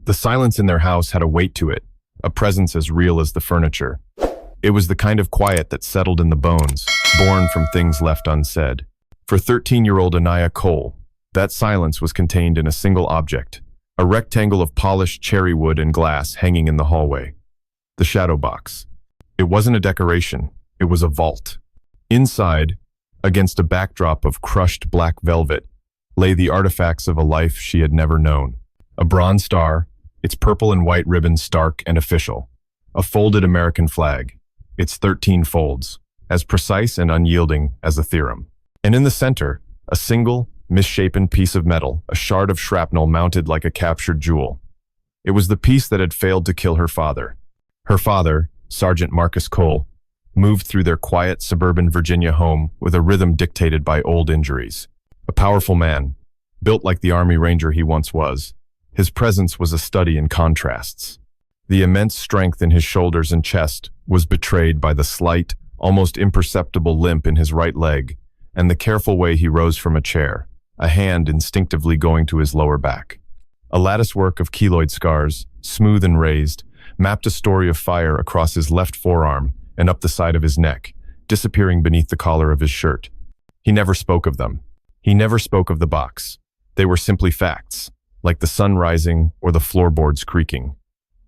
The silence in their house had a weight to it, a presence as real as the furniture. It was the kind of quiet that settled in the bones, born from things left unsaid. For 13-year-old Anaya Cole, that silence was contained in a single object, a rectangle of polished cherry wood and glass hanging in the hallway. The shadow box. It wasn't a decoration, it was a vault. Inside, against a backdrop of crushed black velvet, lay the artifacts of a life she had never known. A bronze star, its purple and white ribbon stark and official. A folded American flag, its 13 folds, as precise and unyielding as a theorem. And in the center, a single, misshapen piece of metal, a shard of shrapnel mounted like a captured jewel. It was the piece that had failed to kill her father. Her father, Sergeant Marcus Cole, moved through their quiet suburban Virginia home with a rhythm dictated by old injuries. A powerful man, built like the Army Ranger he once was. His presence was a study in contrasts. The immense strength in his shoulders and chest was betrayed by the slight, almost imperceptible limp in his right leg, and the careful way he rose from a chair, a hand instinctively going to his lower back. A latticework of keloid scars, smooth and raised, mapped a story of fire across his left forearm and up the side of his neck, disappearing beneath the collar of his shirt. He never spoke of them. He never spoke of the box. They were simply facts, like the sun rising or the floorboards creaking.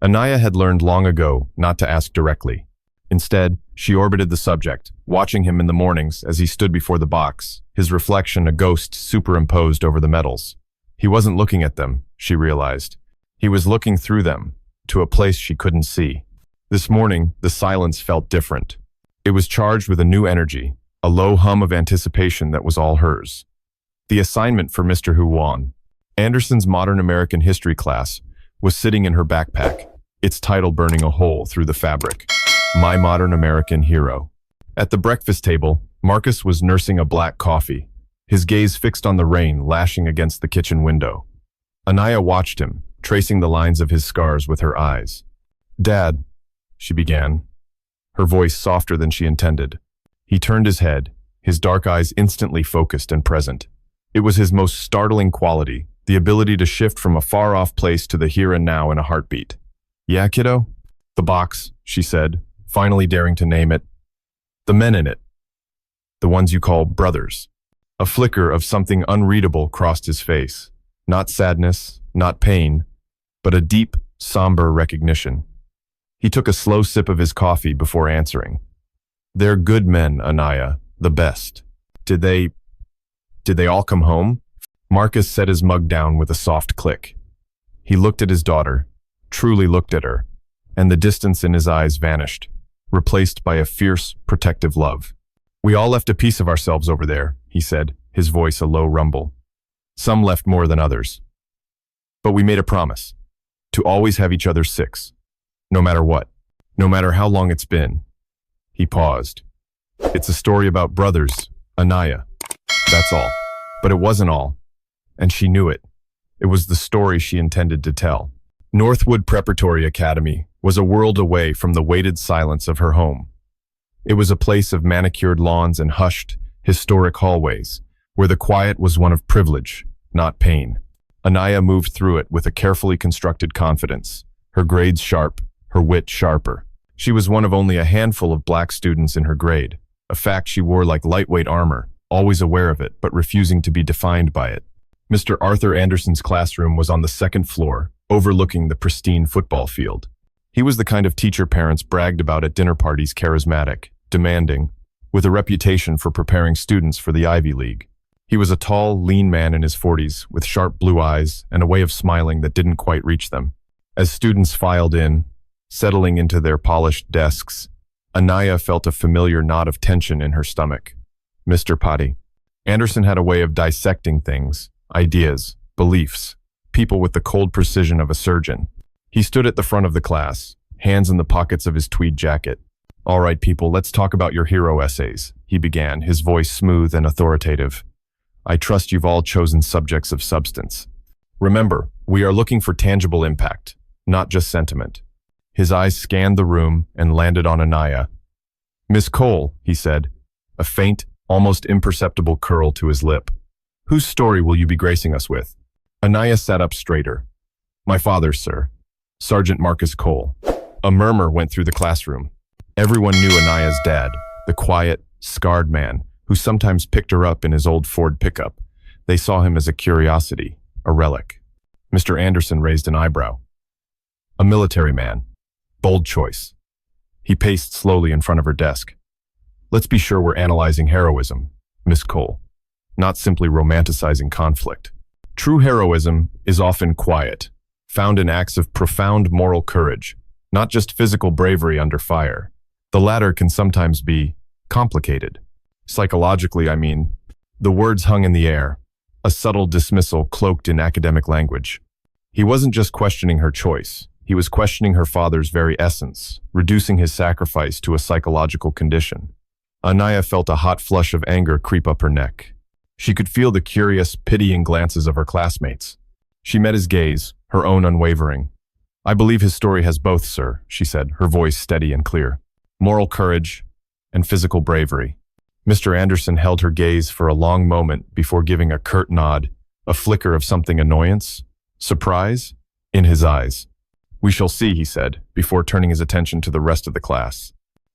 Anaya had learned long ago not to ask directly. Instead, she orbited the subject, watching him in the mornings as he stood before the box, his reflection a ghost superimposed over the metals. He wasn't looking at them, she realized. He was looking through them, to a place she couldn't see. This morning, the silence felt different. It was charged with a new energy, a low hum of anticipation that was all hers. The assignment for Mr. Huan, Anderson's modern American history class, was sitting in her backpack, its title burning a hole through the fabric. My Modern American Hero. At the breakfast table, Marcus was nursing a black coffee, his gaze fixed on the rain lashing against the kitchen window. Anaya watched him, tracing the lines of his scars with her eyes. "Dad," she began, her voice softer than she intended. He turned his head, his dark eyes instantly focused and present. It was his most startling quality, the ability to shift from a far-off place to the here and now in a heartbeat. "Yeah, kiddo?" "The box," she said, finally daring to name it. "The men in it. The ones you call brothers." A flicker of something unreadable crossed his face. Not sadness, not pain, but a deep, somber recognition. He took a slow sip of his coffee before answering. "They're good men, Anaya, the best. Did they all come home?" Marcus set his mug down with a soft click. He looked at his daughter, truly looked at her, and the distance in his eyes vanished, replaced by a fierce, protective love. "We all left a piece of ourselves over there," he said, his voice a low rumble. "Some left more than others. But we made a promise, to always have each other's six, no matter what, no matter how long it's been." He paused. "It's a story about brothers, Anaya. That's all." But it wasn't all, and she knew it. It was the story she intended to tell. Northwood Preparatory Academy was a world away from the weighted silence of her home. It was a place of manicured lawns and hushed, historic hallways, where the quiet was one of privilege, not pain. Anaya moved through it with a carefully constructed confidence, her grades sharp, her wit sharper. She was one of only a handful of black students in her grade, a fact she wore like lightweight armor, always aware of it but refusing to be defined by it. Mr. Arthur Anderson's classroom was on the second floor, overlooking the pristine football field. He was the kind of teacher parents bragged about at dinner parties, charismatic, demanding, with a reputation for preparing students for the Ivy League. He was a tall, lean man in his 40s, with sharp blue eyes and a way of smiling that didn't quite reach them. As students filed in, settling into their polished desks, Anaya felt a familiar knot of tension in her stomach. Mr. Potty. Anderson had a way of dissecting things, ideas, beliefs, people with the cold precision of a surgeon. He stood at the front of the class, hands in the pockets of his tweed jacket. "All right, people, let's talk about your hero essays," he began, his voice smooth and authoritative. "I trust you've all chosen subjects of substance. Remember, we are looking for tangible impact, not just sentiment." His eyes scanned the room and landed on Anaya. "Miss Cole," he said, a faint, almost imperceptible curl to his lip. "Whose story will you be gracing us with?" Anaya sat up straighter. My father, sir. Sergeant Marcus Cole. A murmur went through the classroom. Everyone knew Anaya's dad, the quiet, scarred man who sometimes picked her up in his old Ford pickup. They saw him as a curiosity, a relic. Mr. Anderson raised an eyebrow. A military man. Bold choice. He paced slowly in front of her desk. Let's be sure we're analyzing heroism, Miss Cole, not simply romanticizing conflict. True heroism is often quiet, found in acts of profound moral courage, not just physical bravery under fire. The latter can sometimes be complicated. Psychologically, I mean. The words hung in the air, a subtle dismissal cloaked in academic language. He wasn't just questioning her choice. He was questioning her father's very essence, reducing his sacrifice to a psychological condition. Anaya felt a hot flush of anger creep up her neck. She could feel the curious, pitying glances of her classmates. She met his gaze, her own unwavering. I believe his story has both, sir, she said, her voice steady and clear. Moral courage and physical bravery. Mr. Anderson held her gaze for a long moment before giving a curt nod, a flicker of something annoyance, surprise, in his eyes. We shall see, he said, before turning his attention to the rest of the class.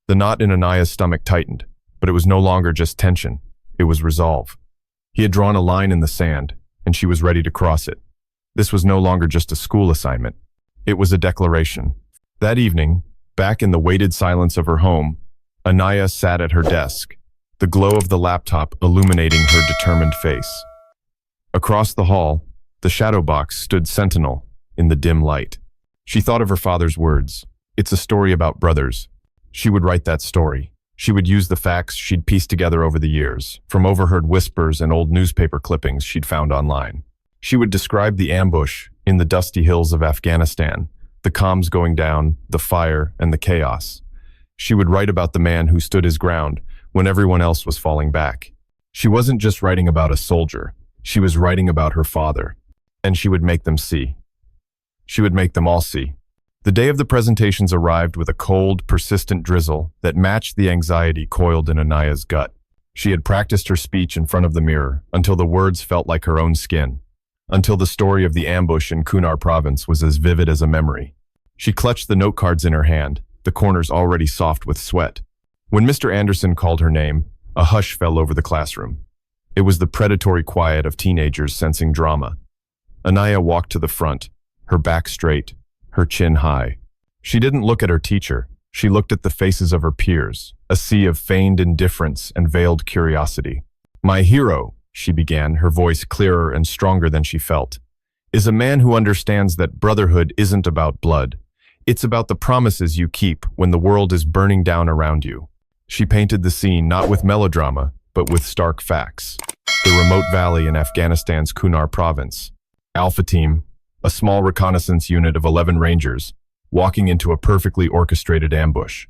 The knot in Anaya's stomach tightened, but it was no longer just tension, it was resolve. He had drawn a line in the sand, and she was ready to cross it. This was no longer just a school assignment. It was a declaration. That evening, back in the weighted silence of her home, Anaya sat at her desk, the glow of the laptop illuminating her determined face. Across the hall, the shadow box stood sentinel in the dim light. She thought of her father's words. It's a story about brothers. She would write that story. She would use the facts she'd pieced together over the years, from overheard whispers and old newspaper clippings she'd found online. She would describe the ambush in the dusty hills of Afghanistan, the comms going down, the fire, and the chaos. She would write about the man who stood his ground when everyone else was falling back. She wasn't just writing about a soldier. She was writing about her father. And she would make them see. She would make them all see. The day of the presentations arrived with a cold, persistent drizzle that matched the anxiety coiled in Anaya's gut. She had practiced her speech in front of the mirror until the words felt like her own skin, until the story of the ambush in Kunar province was as vivid as a memory. She clutched the note cards in her hand, the corners already soft with sweat. When Mr. Anderson called her name, a hush fell over the classroom. It was the predatory quiet of teenagers sensing drama. Anaya walked to the front, her back straight, her chin high. She didn't look at her teacher. She looked at the faces of her peers, a sea of feigned indifference and veiled curiosity. My hero, she began, her voice clearer and stronger than she felt, is a man who understands that brotherhood isn't about blood. It's about the promises you keep when the world is burning down around you. She painted the scene not with melodrama, but with stark facts. The remote valley in Afghanistan's Kunar province. Alpha Team, a small reconnaissance unit of 11 rangers, walking into a perfectly orchestrated ambush.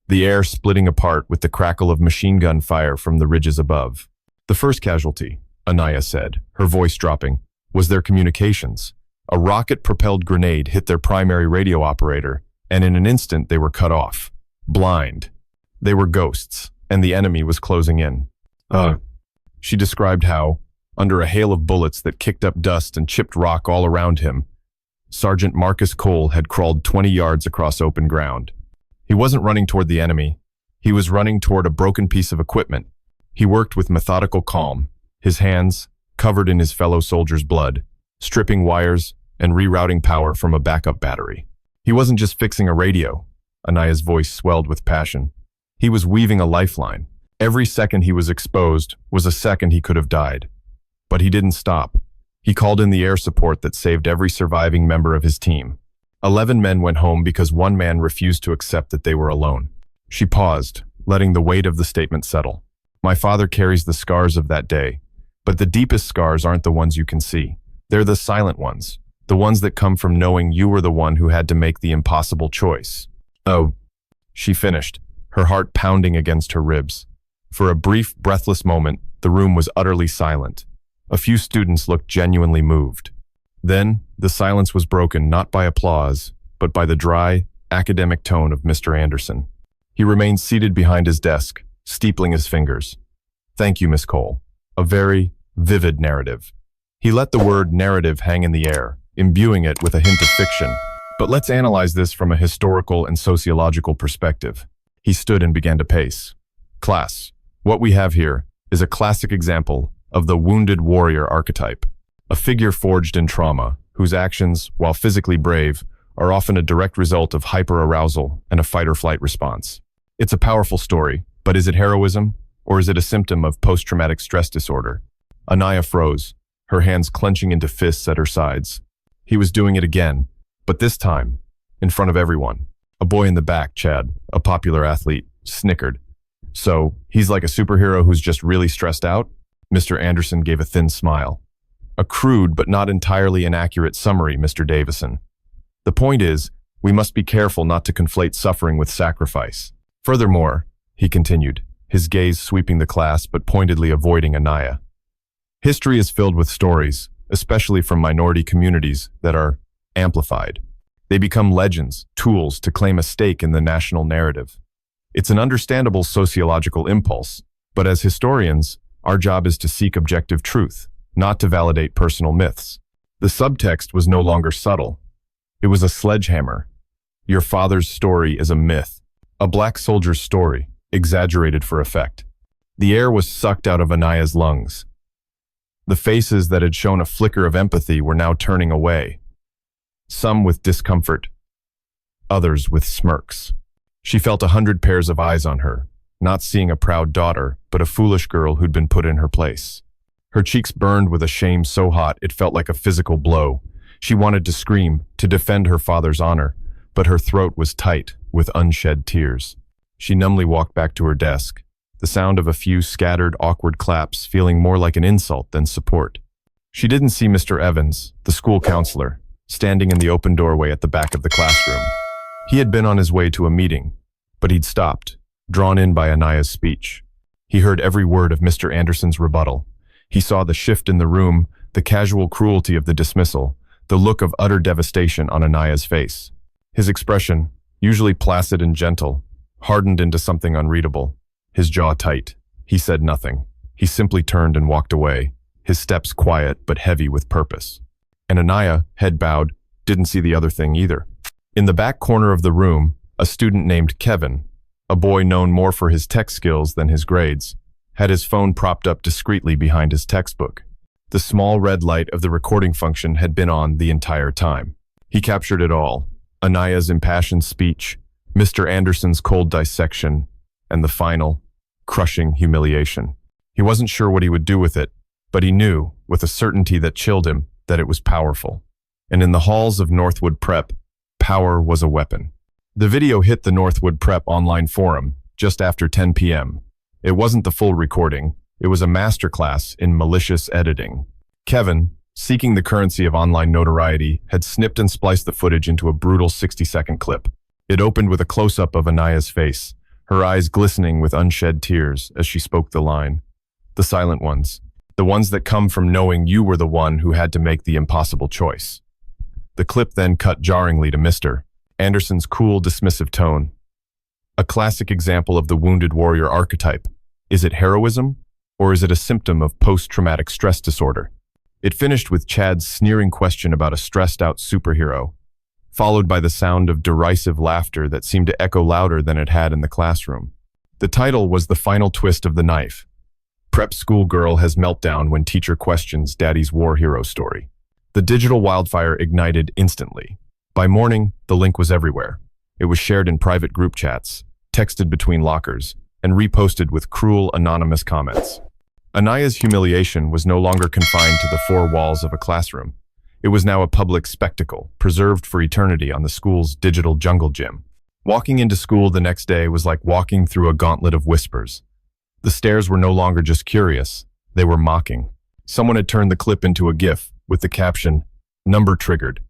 The air splitting apart with the crackle of machine gun fire from the ridges above. The first casualty, Anaya said, her voice dropping, was their communications. A rocket-propelled grenade hit their primary radio operator, and in an instant they were cut off. Blind. They were ghosts, and the enemy was closing in. She described how, under a hail of bullets that kicked up dust and chipped rock all around him, Sergeant Marcus Cole had crawled 20 yards across open ground. He wasn't running toward the enemy. He was running toward a broken piece of equipment. He worked with methodical calm, his hands covered in his fellow soldiers' blood, stripping wires and rerouting power from a backup battery. He wasn't just fixing a radio. Anaya's voice swelled with passion. He was weaving a lifeline. Every second he was exposed was a second he could have died. But he didn't stop. He called in the air support that saved every surviving member of his team. 11 men went home because one man refused to accept that they were alone. She paused, letting the weight of the statement settle. My father carries the scars of that day, but the deepest scars aren't the ones you can see. They're the silent ones, the ones that come from knowing you were the one who had to make the impossible choice. Oh, she finished, her heart pounding against her ribs. For a brief, breathless moment, the room was utterly silent. A few students looked genuinely moved. Then, the silence was broken not by applause, but by the dry, academic tone of Mr. Anderson. He remained seated behind his desk, steepling his fingers. Thank you, Miss Cole. A very vivid narrative. He let the word narrative hang in the air, imbuing it with a hint of fiction. But let's analyze this from a historical and sociological perspective. He stood and began to pace. Class, what we have here is a classic example of the wounded warrior archetype, a figure forged in trauma, whose actions, while physically brave, are often a direct result of hyperarousal and a fight-or-flight response. It's a powerful story, but is it heroism, or is it a symptom of post-traumatic stress disorder? Anaya froze, her hands clenching into fists at her sides. He was doing it again, but this time, in front of everyone. A boy in the back, Chad, a popular athlete, snickered. So, he's like a superhero who's just really stressed out? Mr. Anderson gave a thin smile. A crude but not entirely inaccurate summary, Mr. Davison. The point is, we must be careful not to conflate suffering with sacrifice. Furthermore, he continued, his gaze sweeping the class but pointedly avoiding Anaya. History is filled with stories, especially from minority communities, that are amplified. They become legends, tools to claim a stake in the national narrative. It's an understandable sociological impulse, but as historians, our job is to seek objective truth, not to validate personal myths. The subtext was no longer subtle. It was a sledgehammer. Your father's story is a myth, a black soldier's story, exaggerated for effect. The air was sucked out of Anaya's lungs. The faces that had shown a flicker of empathy were now turning away, some with discomfort, others with smirks. She felt 100 pairs of eyes on her, not seeing a proud daughter, but a foolish girl who'd been put in her place. Her cheeks burned with a shame so hot it felt like a physical blow. She wanted to scream, to defend her father's honor, but her throat was tight with unshed tears. She numbly walked back to her desk, the sound of a few scattered, awkward claps feeling more like an insult than support. She didn't see Mr. Evans, the school counselor, standing in the open doorway at the back of the classroom. He had been on his way to a meeting, but he'd stopped, drawn in by Anaya's speech. He heard every word of Mr. Anderson's rebuttal. He saw the shift in the room, the casual cruelty of the dismissal, the look of utter devastation on Anaya's face. His expression, usually placid and gentle, hardened into something unreadable. His jaw tight. He said nothing. He simply turned and walked away, his steps quiet but heavy with purpose. And Anaya, head bowed, didn't see the other thing either. In the back corner of the room, a student named Kevin, a boy known more for his tech skills than his grades, had his phone propped up discreetly behind his textbook. The small red light of the recording function had been on the entire time. He captured it all: Anaya's impassioned speech, Mr. Anderson's cold dissection, and the final, crushing humiliation. He wasn't sure what he would do with it, but he knew, with a certainty that chilled him, that it was powerful. And in the halls of Northwood Prep, power was a weapon. The video hit the Northwood Prep online forum just after 10 p.m. It wasn't the full recording. It was a masterclass in malicious editing. Kevin, seeking the currency of online notoriety, had snipped and spliced the footage into a brutal 60-second clip. It opened with a close-up of Anaya's face, her eyes glistening with unshed tears as she spoke the line. The silent ones. The ones that come from knowing you were the one who had to make the impossible choice. The clip then cut jarringly to Mr. Anderson's cool, dismissive tone. A classic example of the wounded warrior archetype. Is it heroism, or is it a symptom of post-traumatic stress disorder? It finished with Chad's sneering question about a stressed-out superhero, followed by the sound of derisive laughter that seemed to echo louder than it had in the classroom. The title was the final twist of the knife. Prep school girl has meltdown when teacher questions daddy's war hero story. The digital wildfire ignited instantly. By morning, the link was everywhere. It was shared in private group chats, texted between lockers, and reposted with cruel, anonymous comments. Anaya's humiliation was no longer confined to the four walls of a classroom. It was now a public spectacle, preserved for eternity on the school's digital jungle gym. Walking into school the next day was like walking through a gauntlet of whispers. The stares were no longer just curious, they were mocking. Someone had turned the clip into a GIF with the caption, "Number triggered."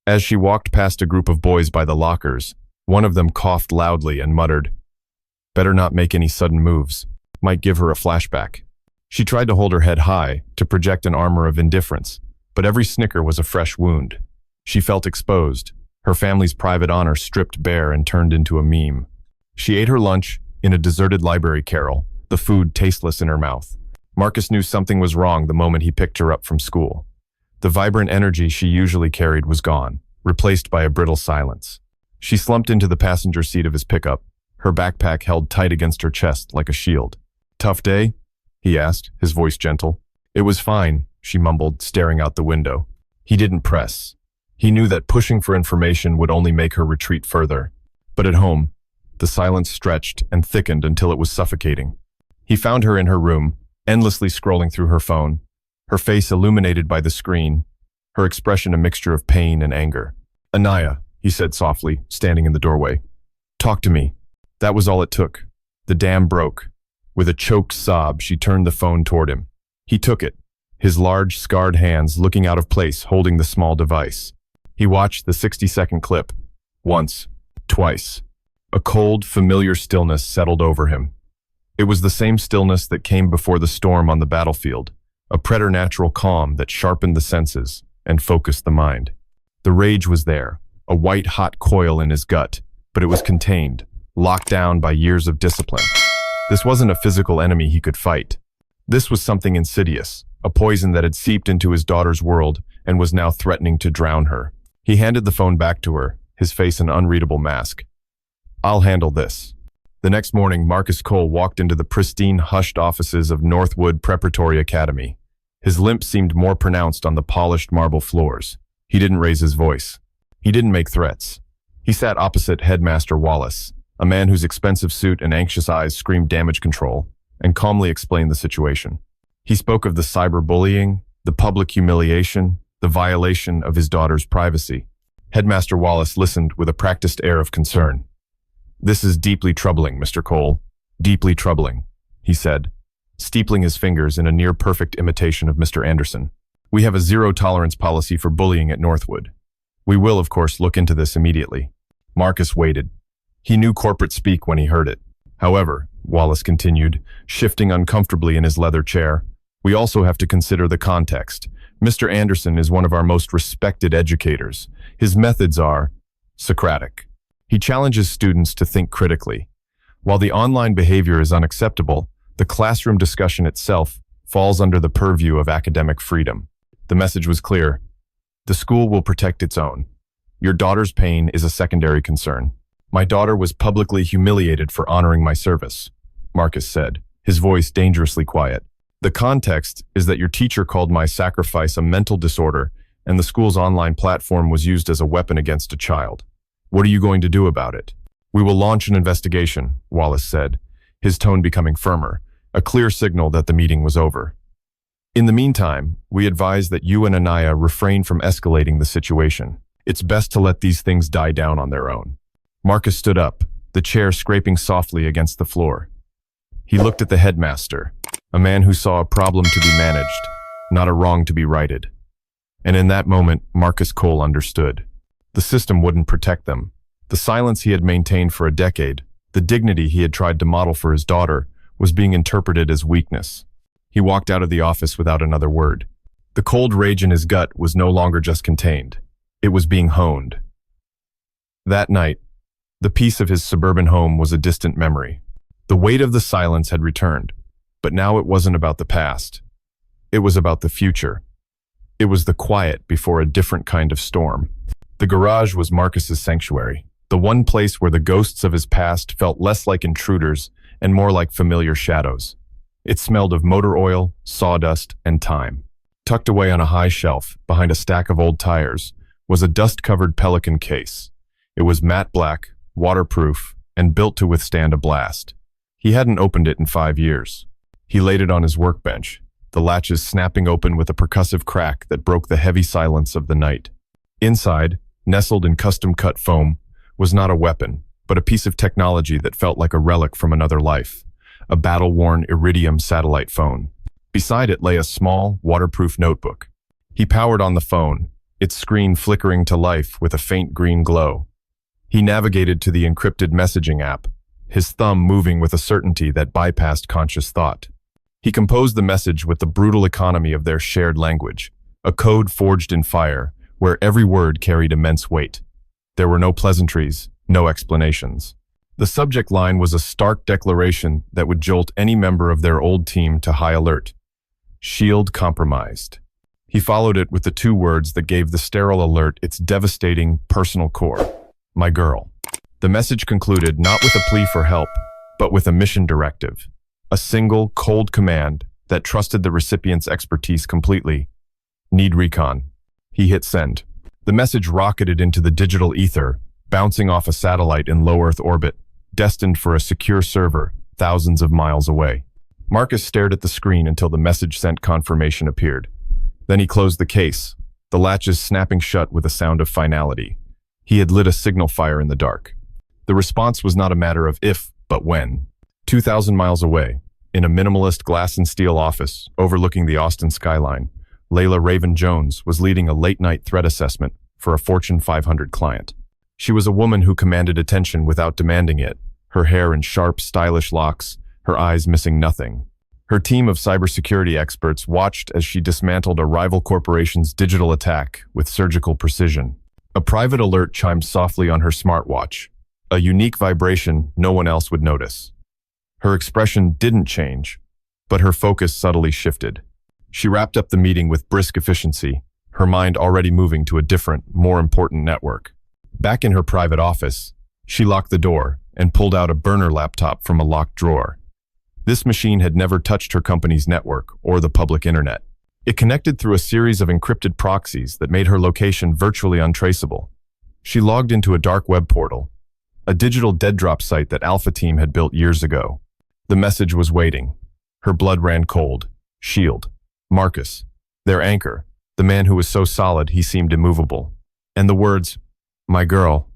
As she walked past a group of boys by the lockers, one of them coughed loudly and muttered, "Better not make any sudden moves. Might give her a flashback." She tried to hold her head high, to project an armor of indifference, but every snicker was a fresh wound. She felt exposed, her family's private honor stripped bare and turned into a meme. She ate her lunch in a deserted library carrel, the food tasteless in her mouth. Marcus knew something was wrong the moment he picked her up from school. The vibrant energy she usually carried was gone, replaced by a brittle silence. She slumped into the passenger seat of his pickup, her backpack held tight against her chest like a shield. "Tough day?" he asked, his voice gentle. "It was fine," she mumbled, staring out the window. He didn't press. He knew that pushing for information would only make her retreat further. But at home, the silence stretched and thickened until it was suffocating. He found her in her room, endlessly scrolling through her phone, her face illuminated by the screen, her expression a mixture of pain and anger. "Anaya," he said softly, standing in the doorway. "Talk to me." That was all it took. The dam broke. With a choked sob, she turned the phone toward him. He took it, his large, scarred hands looking out of place, holding the small device. He watched the 60-second clip. Once, twice. A cold, familiar stillness settled over him. It was the same stillness that came before the storm on the battlefield, a preternatural calm that sharpened the senses and focused the mind. The rage was there, a white-hot coil in his gut, but it was contained, locked down by years of discipline. This wasn't a physical enemy he could fight. This was something insidious, a poison that had seeped into his daughter's world and was now threatening to drown her. He handed the phone back to her, his face an unreadable mask. "I'll handle this." The next morning, Marcus Cole walked into the pristine, hushed offices of Northwood Preparatory Academy. His limp seemed more pronounced on the polished marble floors. He didn't raise his voice. He didn't make threats. He sat opposite Headmaster Wallace, a man whose expensive suit and anxious eyes screamed damage control, and calmly explained the situation. He spoke of the cyberbullying, the public humiliation, the violation of his daughter's privacy. Headmaster Wallace listened with a practiced air of concern. "This is deeply troubling, Mr. Cole. Deeply troubling," he said, steepling his fingers in a near-perfect imitation of Mr. Anderson. "We have a zero-tolerance policy for bullying at Northwood. We will, of course, look into this immediately." Marcus waited. He knew corporate speak when he heard it. "However," Wallace continued, shifting uncomfortably in his leather chair, "we also have to consider the context. Mr. Anderson is one of our most respected educators. His methods are Socratic. He challenges students to think critically. While the online behavior is unacceptable, the classroom discussion itself falls under the purview of academic freedom." The message was clear. "The school will protect its own. Your daughter's pain is a secondary concern." "My daughter was publicly humiliated for honoring my service," Marcus said, his voice dangerously quiet. "The context is that your teacher called my sacrifice a mental disorder, and the school's online platform was used as a weapon against a child. What are you going to do about it?" "We will launch an investigation," Wallace said, his tone becoming firmer, a clear signal that the meeting was over. "In the meantime, we advise that you and Anaya refrain from escalating the situation. It's best to let these things die down on their own." Marcus stood up, the chair scraping softly against the floor. He looked at the headmaster, a man who saw a problem to be managed, not a wrong to be righted. And in that moment, Marcus Cole understood. The system wouldn't protect them. The silence he had maintained for a decade, the dignity he had tried to model for his daughter, was being interpreted as weakness. He walked out of the office without another word. The cold rage in his gut was no longer just contained. It was being honed. That night, the peace of his suburban home was a distant memory. The weight of the silence had returned, but now it wasn't about the past. It was about the future. It was the quiet before a different kind of storm. The garage was Marcus's sanctuary, the one place where the ghosts of his past felt less like intruders and more like familiar shadows. It smelled of motor oil, sawdust, and time. Tucked away on a high shelf, behind a stack of old tires, was a dust-covered Pelican case. It was matte black, waterproof, and built to withstand a blast. He hadn't opened it in 5 years. He laid it on his workbench, the latches snapping open with a percussive crack that broke the heavy silence of the night. Inside, nestled in custom-cut foam, was not a weapon, but a piece of technology that felt like a relic from another life, a battle-worn Iridium satellite phone. Beside it lay a small, waterproof notebook. He powered on the phone, its screen flickering to life with a faint green glow. He navigated to the encrypted messaging app, his thumb moving with a certainty that bypassed conscious thought. He composed the message with the brutal economy of their shared language, a code forged in fire, where every word carried immense weight. There were no pleasantries, no explanations. The subject line was a stark declaration that would jolt any member of their old team to high alert. Shield compromised. He followed it with the two words that gave the sterile alert its devastating personal core. My girl. The message concluded not with a plea for help, but with a mission directive. A single, cold command that trusted the recipient's expertise completely. Need recon. He hit send. The message rocketed into the digital ether, bouncing off a satellite in low Earth orbit, destined for a secure server thousands of miles away. Marcus stared at the screen until the message sent confirmation appeared. Then he closed the case, the latches snapping shut with a sound of finality. He had lit a signal fire in the dark. The response was not a matter of if, but when. 2,000 miles away, in a minimalist glass and steel office overlooking the Austin skyline, Layla Raven Jones was leading a late-night threat assessment for a Fortune 500 client. She was a woman who commanded attention without demanding it, her hair in sharp, stylish locks, her eyes missing nothing. Her team of cybersecurity experts watched as she dismantled a rival corporation's digital attack with surgical precision. A private alert chimed softly on her smartwatch, a unique vibration no one else would notice. Her expression didn't change, but her focus subtly shifted. She wrapped up the meeting with brisk efficiency, her mind already moving to a different, more important network. Back in her private office, she locked the door and pulled out a burner laptop from a locked drawer. This machine had never touched her company's network or the public internet. It connected through a series of encrypted proxies that made her location virtually untraceable. She logged into a dark web portal, a digital dead drop site that Alpha Team had built years ago. The message was waiting. Her blood ran cold. Shield. Marcus. Their anchor. The man who was so solid he seemed immovable. And the words, my girl.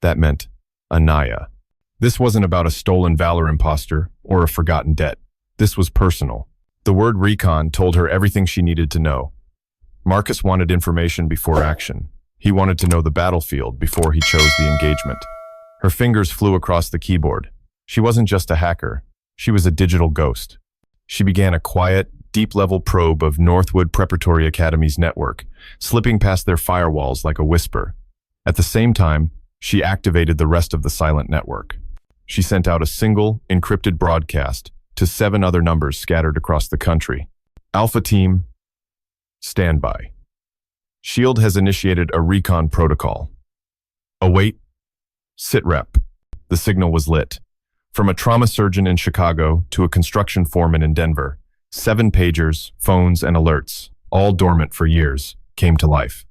That meant Anaya. This wasn't about a stolen valor imposter or a forgotten debt. This was personal. The word recon told her everything she needed to know. Marcus wanted information before action. He wanted to know the battlefield before he chose the engagement. Her fingers flew across the keyboard. She wasn't just a hacker. She was a digital ghost. She began a quiet, deep-level probe of Northwood Preparatory Academy's network, slipping past their firewalls like a whisper. At the same time, she activated the rest of the silent network. She sent out a single, encrypted broadcast to 7 other numbers scattered across the country. Alpha Team, stand by. SHIELD has initiated a recon protocol. Await. SITREP. The signal was lit. From a trauma surgeon in Chicago to a construction foreman in Denver, 7 pagers, phones, and alerts, all dormant for years, came to life.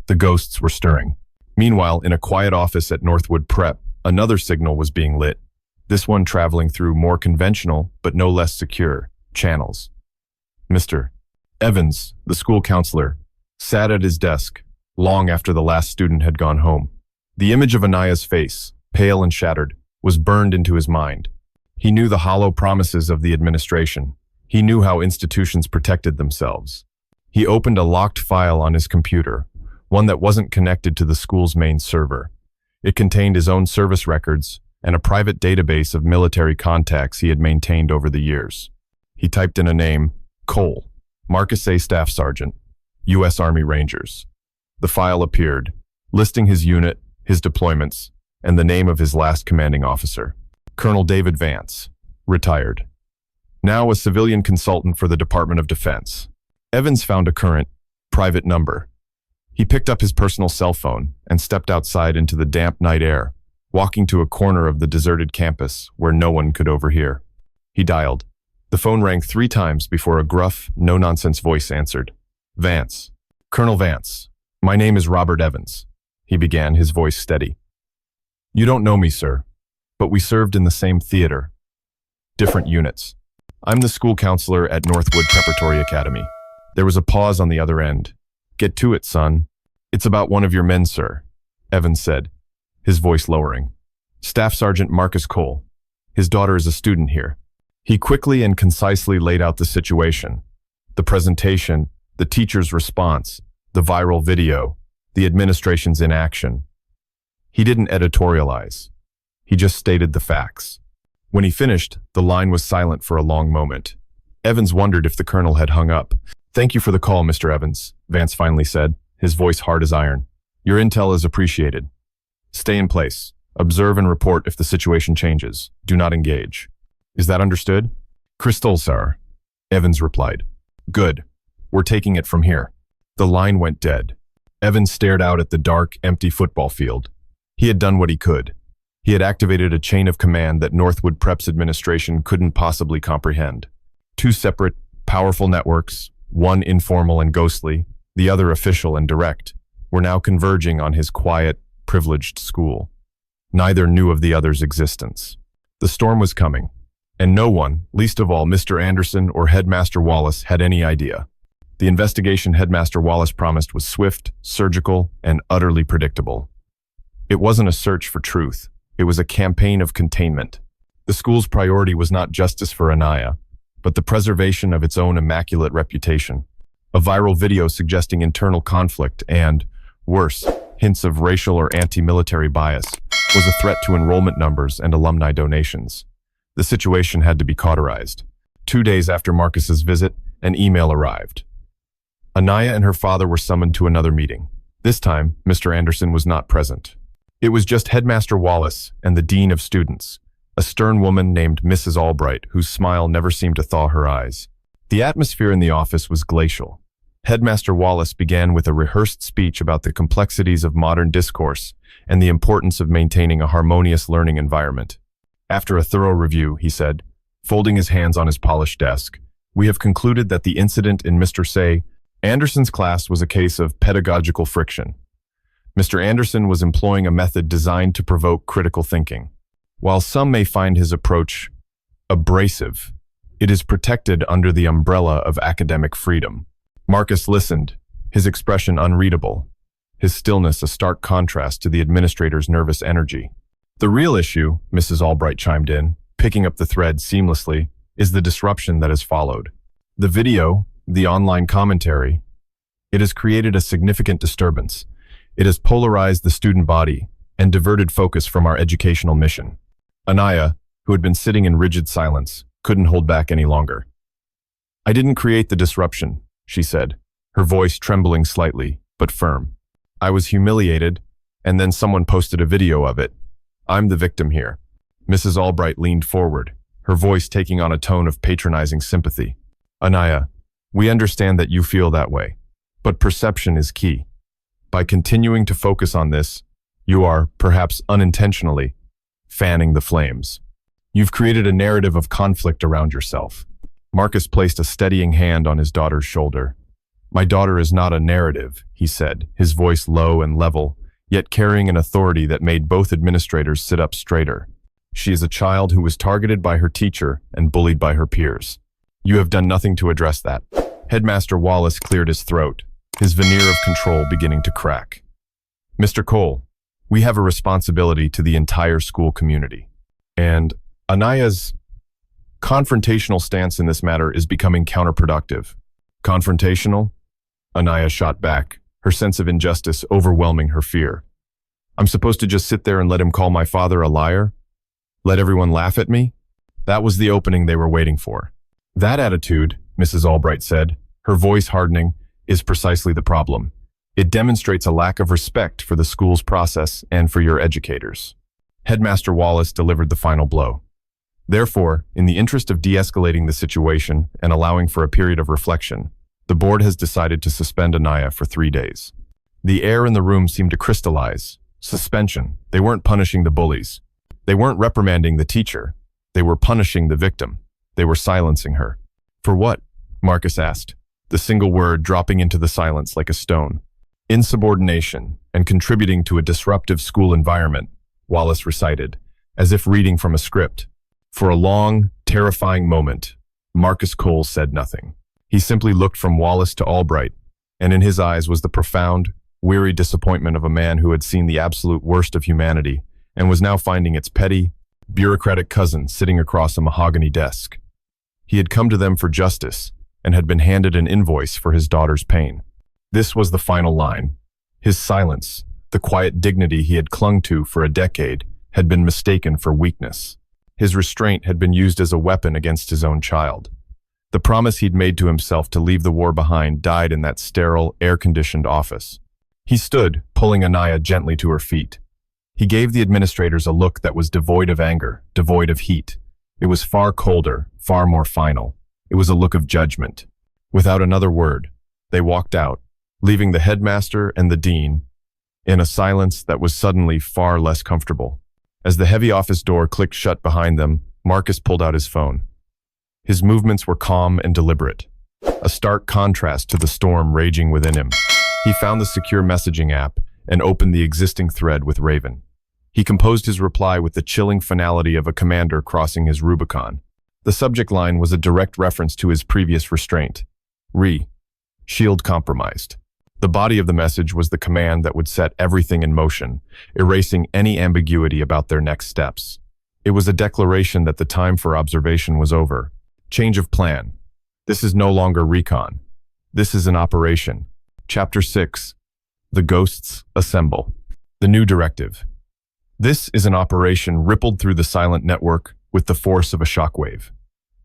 The ghosts were stirring. Meanwhile, in a quiet office at Northwood Prep, another signal was being lit, this one traveling through more conventional, but no less secure, channels. Mr. Evans, the school counselor, sat at his desk, long after the last student had gone home. The image of Anaya's face, pale and shattered, was burned into his mind. He knew the hollow promises of the administration. He knew how institutions protected themselves. He opened a locked file on his computer, one that wasn't connected to the school's main server. It contained his own service records and a private database of military contacts he had maintained over the years. He typed in a name, Cole, Marcus A. Staff Sergeant, U.S. Army Rangers. The file appeared, listing his unit, his deployments, and the name of his last commanding officer, Colonel David Vance, retired. Now a civilian consultant for the Department of Defense. Evans found a current, private number. He picked up his personal cell phone and stepped outside into the damp night air, walking to a corner of the deserted campus where no one could overhear. He dialed. The phone rang 3 times before a gruff, no-nonsense voice answered. Vance. Colonel Vance. My name is Robert Evans, he began, his voice steady. You don't know me, sir, but we served in the same theater. Different units. I'm the school counselor at Northwood Preparatory Academy. There was a pause on the other end. Get to it, son. It's about one of your men, sir, Evans said, his voice lowering. Staff Sergeant Marcus Cole. His daughter is a student here. He quickly and concisely laid out the situation. The presentation, the teacher's response, the viral video, the administration's inaction. He didn't editorialize. He just stated the facts. When he finished, the line was silent for a long moment. Evans wondered if the colonel had hung up. Thank you for the call, Mr. Evans, Vance finally said, his voice hard as iron. Your intel is appreciated. Stay in place. Observe and report if the situation changes. Do not engage. Is that understood? Crystal, sir, Evans replied. Good. We're taking it from here." The line went dead. Evan stared out at the dark, empty football field. He had done what he could. He had activated a chain of command that Northwood Prep's administration couldn't possibly comprehend. Two separate, powerful networks, one informal and ghostly, the other official and direct, were now converging on his quiet, privileged school. Neither knew of the other's existence. The storm was coming, and no one, least of all Mr. Anderson or Headmaster Wallace, had any idea. The investigation Headmaster Wallace promised was swift, surgical, and utterly predictable. It wasn't a search for truth. It was a campaign of containment. The school's priority was not justice for Anaya, but the preservation of its own immaculate reputation. A viral video suggesting internal conflict and, worse, hints of racial or anti-military bias was a threat to enrollment numbers and alumni donations. The situation had to be cauterized. 2 days after Marcus's visit, an email arrived. Anaya and her father were summoned to another meeting. This time, Mr. Anderson was not present. It was just Headmaster Wallace and the Dean of Students, a stern woman named Mrs. Albright, whose smile never seemed to thaw her eyes. The atmosphere in the office was glacial. Headmaster Wallace began with a rehearsed speech about the complexities of modern discourse and the importance of maintaining a harmonious learning environment. After a thorough review, he said, folding his hands on his polished desk, "We have concluded that the incident in Mr. Anderson's class was a case of pedagogical friction. Mr. Anderson was employing a method designed to provoke critical thinking. While some may find his approach abrasive, it is protected under the umbrella of academic freedom." Marcus listened, his expression unreadable, his stillness a stark contrast to the administrator's nervous energy. "The real issue," Mrs. Albright chimed in, picking up the thread seamlessly, "is the disruption that has followed. The video, the online commentary, it has created a significant disturbance. It has polarized the student body and diverted focus from our educational mission." Anaya, who had been sitting in rigid silence, couldn't hold back any longer. "I didn't create the disruption," she said, her voice trembling slightly, but firm. "I was humiliated, and then someone posted a video of it. I'm the victim here." Mrs. Albright leaned forward, her voice taking on a tone of patronizing sympathy. "Anaya, we understand that you feel that way, but perception is key. By continuing to focus on this, you are, perhaps unintentionally, fanning the flames. You've created a narrative of conflict around yourself." Marcus placed a steadying hand on his daughter's shoulder. "My daughter is not a narrative," he said, his voice low and level, yet carrying an authority that made both administrators sit up straighter. "She is a child who was targeted by her teacher and bullied by her peers. You have done nothing to address that." Headmaster Wallace cleared his throat, his veneer of control beginning to crack. "Mr. Cole, we have a responsibility to the entire school community. And Anaya's confrontational stance in this matter is becoming counterproductive." "Confrontational?" Anaya shot back, her sense of injustice overwhelming her fear. "I'm supposed to just sit there and let him call my father a liar? Let everyone laugh at me?" That was the opening they were waiting for. "That attitude," Mrs. Albright said, her voice hardening, "is precisely the problem. It demonstrates a lack of respect for the school's process and for your educators." Headmaster Wallace delivered the final blow. "Therefore, in the interest of de-escalating the situation and allowing for a period of reflection, the board has decided to suspend Anaya for 3 days." The air in the room seemed to crystallize. Suspension. They weren't punishing the bullies. They weren't reprimanding the teacher. They were punishing the victim. They were silencing her. "For what?" Marcus asked, the single word dropping into the silence like a stone. "Insubordination and contributing to a disruptive school environment," Wallace recited, as if reading from a script. For a long, terrifying moment, Marcus Cole said nothing. He simply looked from Wallace to Albright, and in his eyes was the profound, weary disappointment of a man who had seen the absolute worst of humanity and was now finding its petty, bureaucratic cousin sitting across a mahogany desk. He had come to them for justice and had been handed an invoice for his daughter's pain. This was the final line. His silence, the quiet dignity he had clung to for a decade, had been mistaken for weakness. His restraint had been used as a weapon against his own child. The promise he'd made to himself to leave the war behind died in that sterile, air-conditioned office. He stood, pulling Anaya gently to her feet. He gave the administrators a look that was devoid of anger, devoid of heat. It was far colder, far more final. It was a look of judgment. Without another word, They walked out, leaving the headmaster and the dean in a silence that was suddenly far less comfortable. As the heavy office door clicked shut behind them, Marcus pulled out his phone. His movements were calm and deliberate, a stark contrast to the storm raging within him. He found the secure messaging app and opened the existing thread with Raven. He composed his reply with the chilling finality of a commander crossing his Rubicon. The subject line was a direct reference to his previous restraint. Shield compromised. The body of the message was the command that would set everything in motion, erasing any ambiguity about their next steps. It was a declaration that the time for observation was over. Change of plan. This is no longer recon. This is an operation. Chapter 6. The Ghosts Assemble. The new directive. This is an operation rippled through the silent network with the force of a shockwave.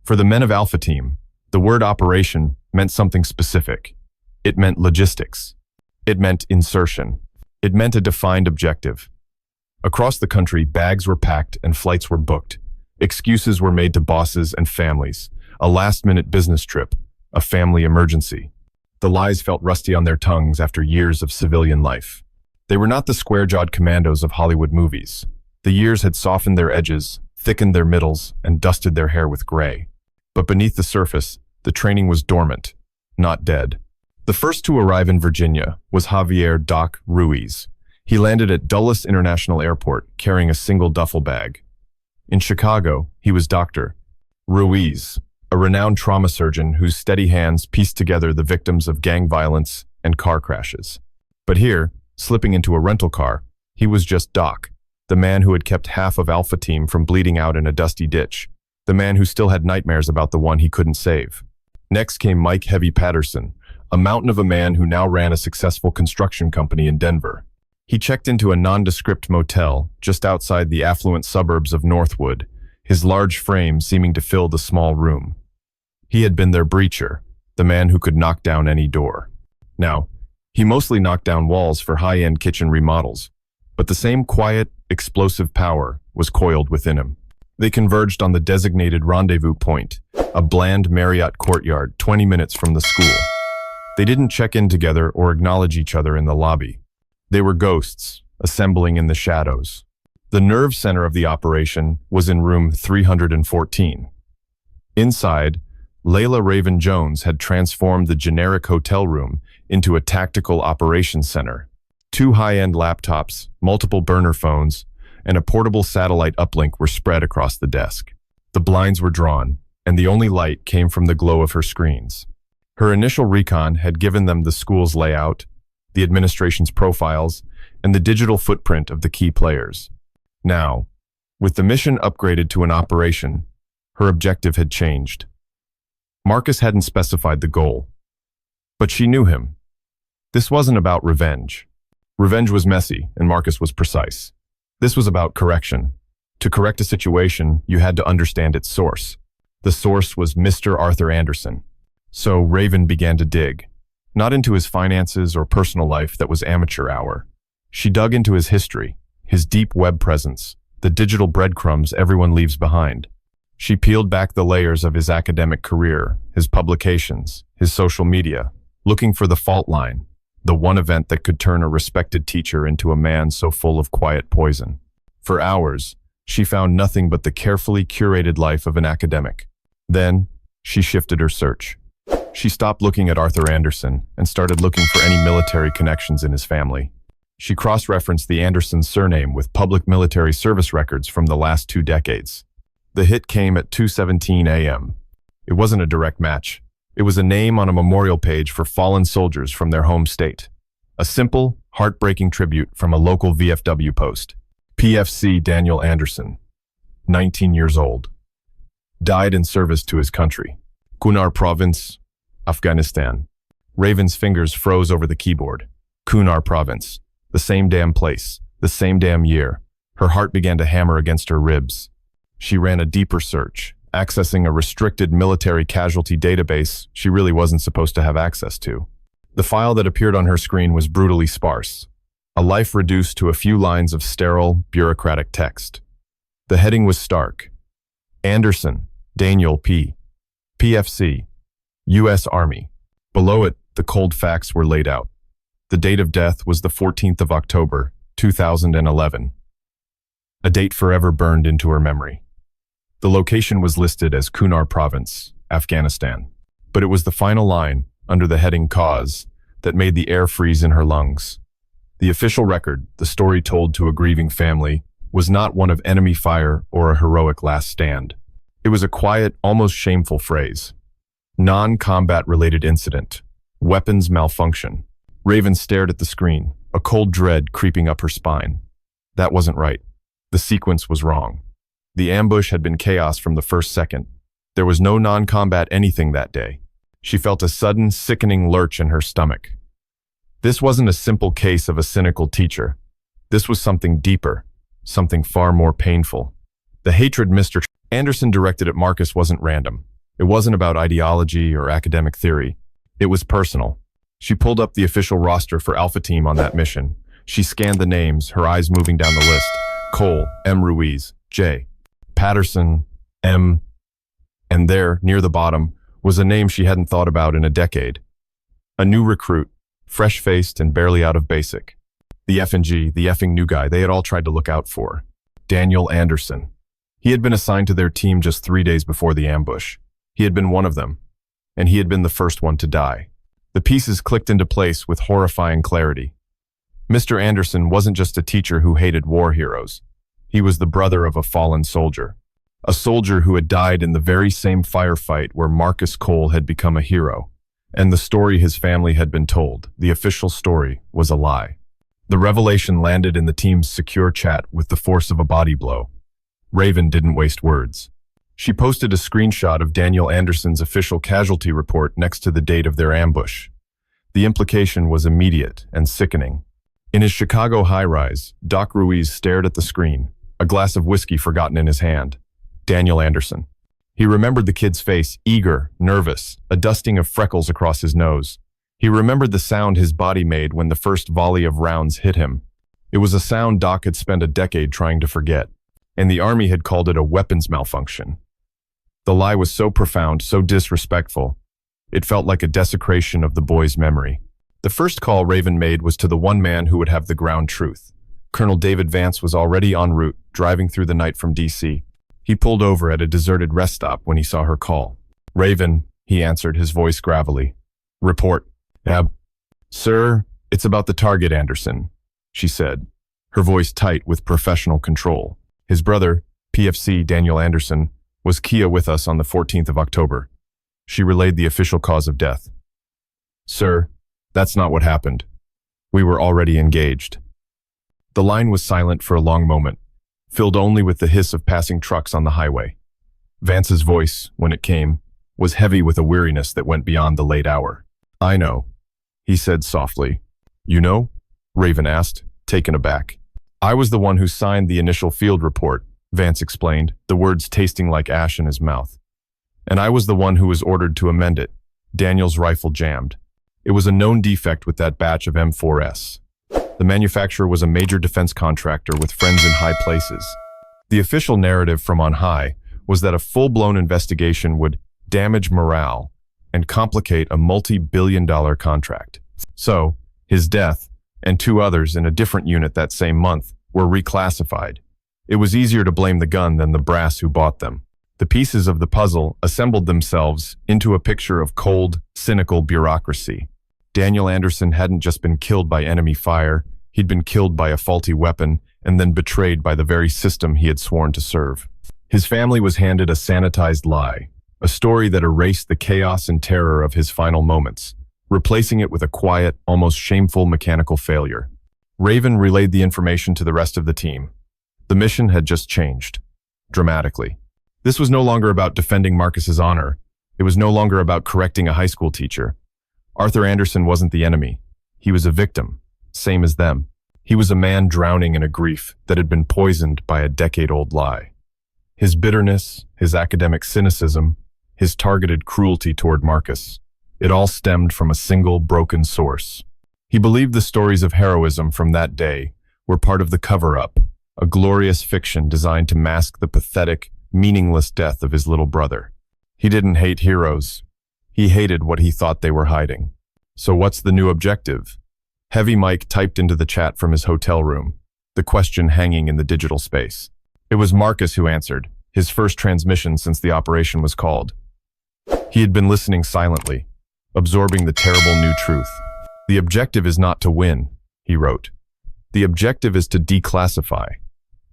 For the men of Alpha Team, the word operation meant something specific. It meant logistics. It meant insertion. It meant a defined objective. Across the country, bags were packed and flights were booked. Excuses were made to bosses and families. A last-minute business trip. A family emergency. The lies felt rusty on their tongues after years of civilian life. They were not the square-jawed commandos of Hollywood movies. The years had softened their edges, thickened their middles, and dusted their hair with gray. But beneath the surface, the training was dormant, not dead. The first to arrive in Virginia was Javier Doc Ruiz. He landed at Dulles International Airport carrying a single duffel bag. In Chicago, he was Dr. Ruiz, a renowned trauma surgeon whose steady hands pieced together the victims of gang violence and car crashes. But here, slipping into a rental car, he was just Doc, the man who had kept half of Alpha Team from bleeding out in a dusty ditch, the man who still had nightmares about the one he couldn't save. Next came Mike Heavy Patterson, a mountain of a man who now ran a successful construction company in Denver. He checked into a nondescript motel just outside the affluent suburbs of Northwood, his large frame seeming to fill the small room. He had been their breacher, the man who could knock down any door. Now, he mostly knocked down walls for high-end kitchen remodels, but the same quiet, explosive power was coiled within him. They converged on the designated rendezvous point, a bland Marriott courtyard 20 minutes from the school. They didn't check in together or acknowledge each other in the lobby. They were ghosts, assembling in the shadows. The nerve center of the operation was in room 314. Inside, Layla Raven Jones had transformed the generic hotel room into a tactical operations center. 2 high-end laptops, multiple burner phones, and a portable satellite uplink were spread across the desk. The blinds were drawn, and the only light came from the glow of her screens. Her initial recon had given them the school's layout, the administration's profiles, and the digital footprint of the key players. Now, with the mission upgraded to an operation, her objective had changed. Marcus hadn't specified the goal, but she knew him. This wasn't about revenge. Revenge was messy, and Marcus was precise. This was about correction. To correct a situation, you had to understand its source. The source was Mr. Arthur Anderson. So Raven began to dig, not into his finances or personal life that was amateur hour. She dug into his history, his deep web presence, the digital breadcrumbs everyone leaves behind. She peeled back the layers of his academic career, his publications, his social media, looking for the fault line, the one event that could turn a respected teacher into a man so full of quiet poison. For hours, she found nothing but the carefully curated life of an academic. Then, she shifted her search. She stopped looking at Arthur Anderson and started looking for any military connections in his family. She cross-referenced the Anderson surname with public military service records from the last 2 decades. The hit came at 2:17 a.m. It wasn't a direct match. It was a name on a memorial page for fallen soldiers from their home state. A simple, heartbreaking tribute from a local VFW post. PFC Daniel Anderson, 19 years old. Died in service to his country. Kunar Province, Afghanistan. Raven's fingers froze over the keyboard. Kunar Province. The same damn place. The same damn year. Her heart began to hammer against her ribs. She ran a deeper search, accessing a restricted military casualty database she really wasn't supposed to have access to. The file that appeared on her screen was brutally sparse. A life reduced to a few lines of sterile, bureaucratic text. The heading was stark. Anderson, Daniel P. PFC, U.S. Army. Below it, The cold facts were laid out. The date of death was the 14th of October, 2011. A date forever burned into her memory. The location was listed as Kunar Province, Afghanistan. But it was the final line, under the heading Cause, that made the air freeze in her lungs. The official record, the story told to a grieving family, was not one of enemy fire or a heroic last stand. It was a quiet, almost shameful phrase. Non-combat related incident. Weapons malfunction. Raven stared at the screen, a cold dread creeping up her spine. That wasn't right. The sequence was wrong. The ambush had been chaos from the first second. There was no non-combat anything that day. She felt a sudden, sickening lurch in her stomach. This wasn't a simple case of a cynical teacher. This was something deeper, something far more painful. The hatred Mr. Anderson directed at Marcus wasn't random. It wasn't about ideology or academic theory. It was personal. She pulled up the official roster for Alpha Team on that mission. She scanned the names, her eyes moving down the list. Cole, M. Ruiz, J. Patterson, M. And there, near the bottom, was a name she hadn't thought about in a decade. A new recruit, fresh-faced and barely out of basic. The F&G, the effing new guy they had all tried to look out for. Daniel Anderson. He had been assigned to their team just 3 days before the ambush. He had been one of them, and he had been the first one to die. The pieces clicked into place with horrifying clarity. Mr. Anderson wasn't just a teacher who hated war heroes. He was the brother of a fallen soldier. A soldier who had died in the very same firefight where Marcus Cole had become a hero. And the story his family had been told, the official story, was a lie. The revelation landed in the team's secure chat with the force of a body blow. Raven didn't waste words. She posted a screenshot of Daniel Anderson's official casualty report next to the date of their ambush. The implication was immediate and sickening. In his Chicago high-rise, Doc Ruiz stared at the screen, a glass of whiskey forgotten in his hand. Daniel Anderson. He remembered the kid's face, eager, nervous, a dusting of freckles across his nose. He remembered the sound his body made when the first volley of rounds hit him. It was a sound Doc had spent a decade trying to forget, and the Army had called it a weapons malfunction. The lie was so profound, so disrespectful. It felt like a desecration of the boy's memory. The first call Raven made was to the one man who would have the ground truth. Colonel David Vance was already en route, driving through the night from D.C. He pulled over at a deserted rest stop when he saw her call. "Raven," he answered, his voice gravelly. "Report." "Sir, it's about the target, Anderson," she said, her voice tight with professional control. His brother, PFC Daniel Anderson, was Kia with us on the 14th of October. She relayed the official cause of death. "Sir, that's not what happened. We were already engaged." The line was silent for a long moment, filled only with the hiss of passing trucks on the highway. Vance's voice, when it came, was heavy with a weariness that went beyond the late hour. "I know," he said softly. "You know?" Raven asked, taken aback. "I was the one who signed the initial field report," Vance explained, the words tasting like ash in his mouth. "And I was the one who was ordered to amend it." Daniel's rifle jammed. It was a known defect with that batch of M4S. The manufacturer was a major defense contractor with friends in high places. The official narrative from on high was that a full-blown investigation would damage morale and complicate a multi-billion-dollar contract. So, his death, and 2 others in a different unit that same month, were reclassified. It was easier to blame the gun than the brass who bought them. The pieces of the puzzle assembled themselves into a picture of cold, cynical bureaucracy. Daniel Anderson hadn't just been killed by enemy fire, he'd been killed by a faulty weapon and then betrayed by the very system he had sworn to serve. His family was handed a sanitized lie, a story that erased the chaos and terror of his final moments, replacing it with a quiet, almost shameful mechanical failure. Raven relayed the information to the rest of the team. The mission had just changed, dramatically. This was no longer about defending Marcus's honor. It was no longer about correcting a high school teacher. Arthur Anderson wasn't the enemy. He was a victim, same as them. He was a man drowning in a grief that had been poisoned by a decade-old lie. His bitterness, his academic cynicism, his targeted cruelty toward Marcus, it all stemmed from a single broken source. He believed the stories of heroism from that day were part of the cover-up, a glorious fiction designed to mask the pathetic, meaningless death of his little brother. He didn't hate heroes. He hated what he thought they were hiding. So what's the new objective? Heavy Mike typed into the chat from his hotel room, the question hanging in the digital space. It was Marcus who answered, his first transmission since the operation was called. He had been listening silently, absorbing the terrible new truth. The objective is not to win, he wrote. The objective is to declassify.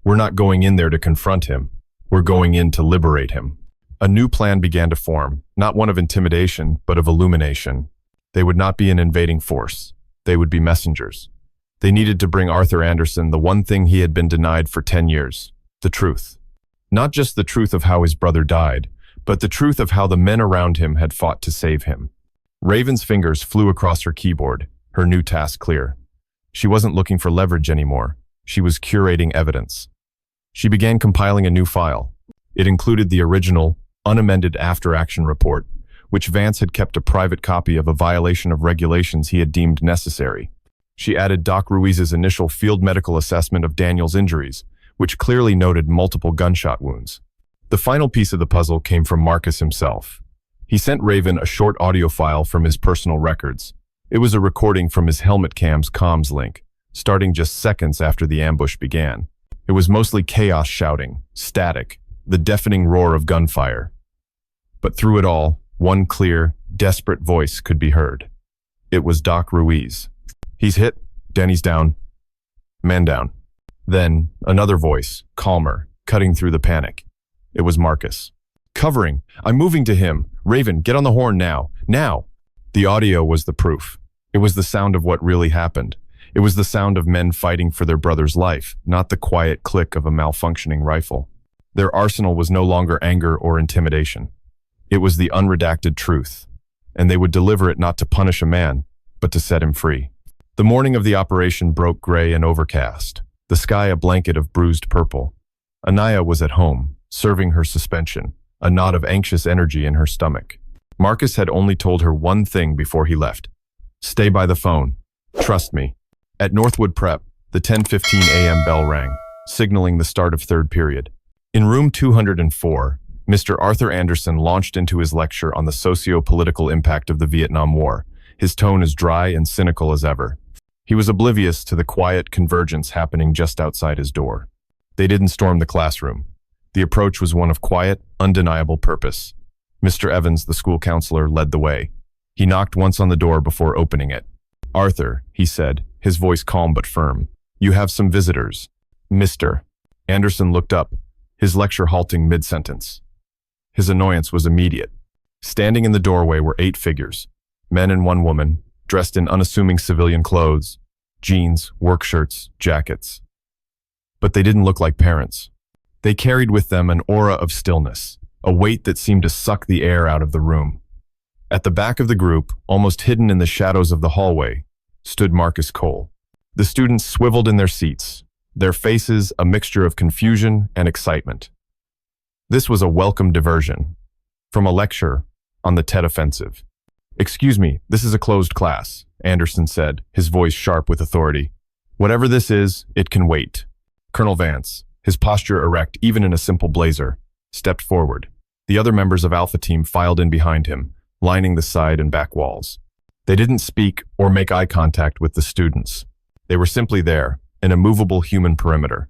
We're not going in there to confront him. We're going in to liberate him. A new plan began to form, not one of intimidation, but of illumination. They would not be an invading force. They would be messengers. They needed to bring Arthur Anderson the one thing he had been denied for 10 years, the truth. Not just the truth of how his brother died, but the truth of how the men around him had fought to save him. Raven's fingers flew across her keyboard, her new task clear. She wasn't looking for leverage anymore. She was curating evidence. She began compiling a new file. It included the original, unamended after-action report, which Vance had kept a private copy of a violation of regulations he had deemed necessary. She added Doc Ruiz's initial field medical assessment of Daniel's injuries, which clearly noted multiple gunshot wounds. The final piece of the puzzle came from Marcus himself. He sent Raven a short audio file from his personal records. It was a recording from his helmet cam's comms link, starting just seconds after the ambush began. It was mostly chaos shouting, static, the deafening roar of gunfire. But through it all, one clear, desperate voice could be heard. It was Doc Ruiz. He's hit, Denny's down, man down. Then, another voice, calmer, cutting through the panic. It was Marcus. Covering, I'm moving to him. Raven, get on the horn now, now. The audio was the proof. It was the sound of what really happened. It was the sound of men fighting for their brother's life, not the quiet click of a malfunctioning rifle. Their arsenal was no longer anger or intimidation. It was the unredacted truth, and they would deliver it not to punish a man, but to set him free. The morning of the operation broke gray and overcast, the sky a blanket of bruised purple. Anaya was at home, serving her suspension, a knot of anxious energy in her stomach. Marcus had only told her one thing before he left. Stay by the phone. Trust me. At Northwood Prep, the 10:15 a.m. bell rang, signaling the start of third period. In room 204, Mr. Arthur Anderson launched into his lecture on the socio-political impact of the Vietnam War, his tone as dry and cynical as ever. He was oblivious to the quiet convergence happening just outside his door. They didn't storm the classroom. The approach was one of quiet, undeniable purpose. Mr. Evans, the school counselor, led the way. He knocked once on the door before opening it. Arthur, he said, his voice calm but firm. You have some visitors. Mr. Anderson looked up, his lecture halting mid-sentence. His annoyance was immediate. Standing in the doorway were 8 figures, men and one woman, dressed in unassuming civilian clothes, jeans, work shirts, jackets. But they didn't look like parents. They carried with them an aura of stillness, a weight that seemed to suck the air out of the room. At the back of the group, almost hidden in the shadows of the hallway, stood Marcus Cole. The students swiveled in their seats, their faces a mixture of confusion and excitement. This was a welcome diversion from a lecture on the Tet Offensive. Excuse me, this is a closed class, Anderson said, his voice sharp with authority. Whatever this is, it can wait. Colonel Vance, his posture erect even in a simple blazer, stepped forward. The other members of Alpha Team filed in behind him, lining the side and back walls. They didn't speak or make eye contact with the students. They were simply there, an immovable human perimeter.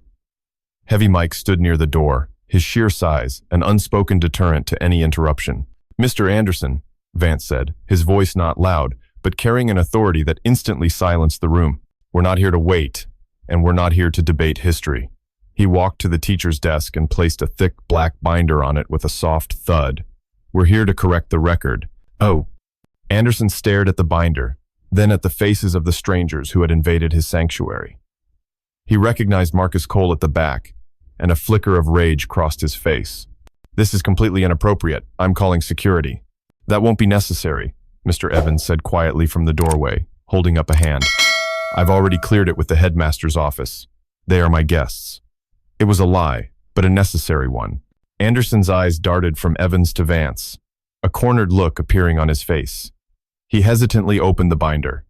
Heavy Mike stood near the door, his sheer size an unspoken deterrent to any interruption. Mr. Anderson, Vance said, his voice not loud, but carrying an authority that instantly silenced the room. We're not here to wait, and we're not here to debate history. He walked to the teacher's desk and placed a thick black binder on it with a soft thud. We're here to correct the record. Oh. Anderson stared at the binder, then at the faces of the strangers who had invaded his sanctuary. He recognized Marcus Cole at the back, and a flicker of rage crossed his face. This is completely inappropriate. I'm calling security. That won't be necessary, Mr. Evans said quietly from the doorway, holding up a hand. I've already cleared it with the headmaster's office. They are my guests. It was a lie, but a necessary one. Anderson's eyes darted from Evans to Vance, a cornered look appearing on his face. He hesitantly opened the binder.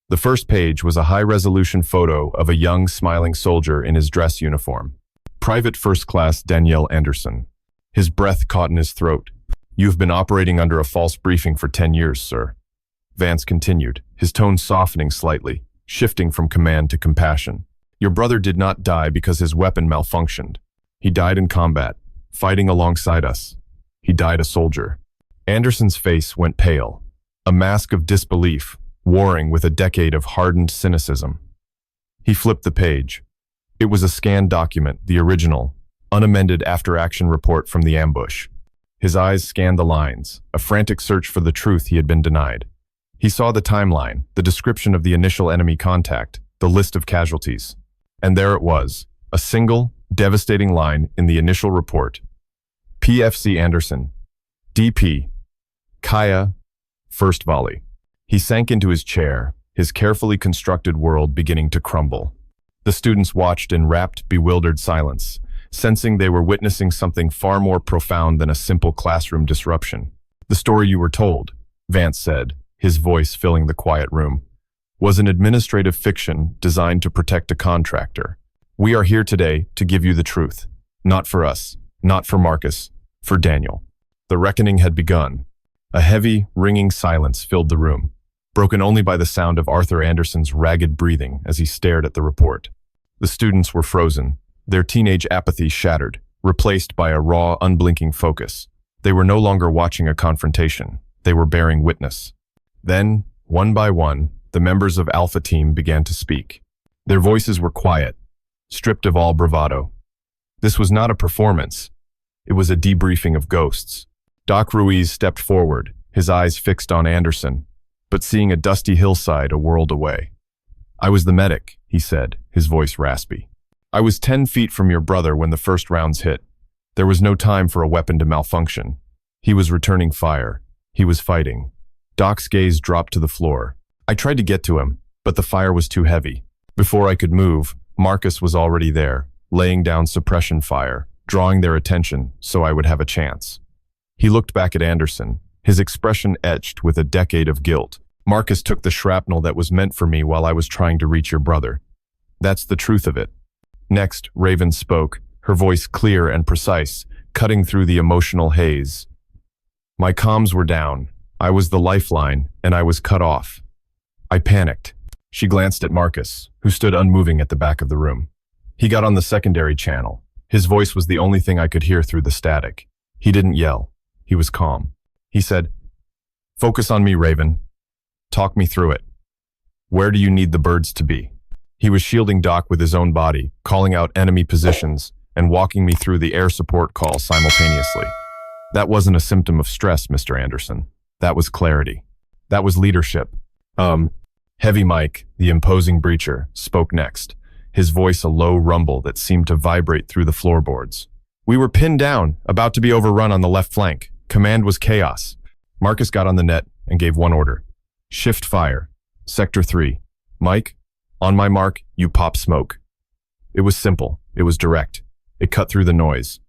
The first page was a high-resolution photo of a young, smiling soldier in his dress uniform. Private First Class Danielle Anderson. His breath caught in his throat. You've been operating under a false briefing for 10 years, sir. Vance continued, his tone softening slightly, shifting from command to compassion. Your brother did not die because his weapon malfunctioned. He died in combat, fighting alongside us. He died a soldier. Anderson's face went pale, a mask of disbelief, warring with a decade of hardened cynicism. He flipped the page. It was a scanned document, the original, unamended after-action report from the ambush. His eyes scanned the lines, a frantic search for the truth he had been denied. He saw the timeline, the description of the initial enemy contact, the list of casualties. And there it was, a single, devastating line in the initial report. PFC Anderson, DP, Kaya, first volley. He sank into his chair, his carefully constructed world beginning to crumble. The students watched in rapt, bewildered silence, sensing they were witnessing something far more profound than a simple classroom disruption. The story you were told, Vance said, his voice filling the quiet room, was an administrative fiction designed to protect a contractor. We are here today to give you the truth. Not for us, not for Marcus, for Daniel. The reckoning had begun. A heavy, ringing silence filled the room, broken only by the sound of Arthur Anderson's ragged breathing as he stared at the report. The students were frozen, their teenage apathy shattered, replaced by a raw, unblinking focus. They were no longer watching a confrontation. They were bearing witness. Then, one by one, the members of Alpha Team began to speak. Their voices were quiet, stripped of all bravado. This was not a performance. It was a debriefing of ghosts. Doc Ruiz stepped forward, his eyes fixed on Anderson, but seeing a dusty hillside a world away. I was the medic, he said, his voice raspy. I was 10 feet from your brother when the first rounds hit. There was no time for a weapon to malfunction. He was returning fire. He was fighting. Doc's gaze dropped to the floor. I tried to get to him, but the fire was too heavy. Before I could move, Marcus was already there, laying down suppression fire, drawing their attention so I would have a chance. He looked back at Anderson, his expression etched with a decade of guilt. Marcus took the shrapnel that was meant for me while I was trying to reach your brother. That's the truth of it. Next, Raven spoke, her voice clear and precise, cutting through the emotional haze. My comms were down. I was the lifeline, and I was cut off. I panicked. She glanced at Marcus, who stood unmoving at the back of the room. He got on the secondary channel. His voice was the only thing I could hear through the static. He didn't yell. He was calm. He said, "Focus on me, Raven. Talk me through it. Where do you need the birds to be?" He was shielding Doc with his own body, calling out enemy positions, and walking me through the air support call simultaneously. That wasn't a symptom of stress, Mr. Anderson. That was clarity. That was leadership. Heavy Mike, the imposing breacher, spoke next, his voice a low rumble that seemed to vibrate through the floorboards. We were pinned down, about to be overrun on the left flank. Command was chaos. Marcus got on the net and gave one order. Shift fire. Sector 3. Mike, on my mark, you pop smoke. It was simple. It was direct. It cut through the noise.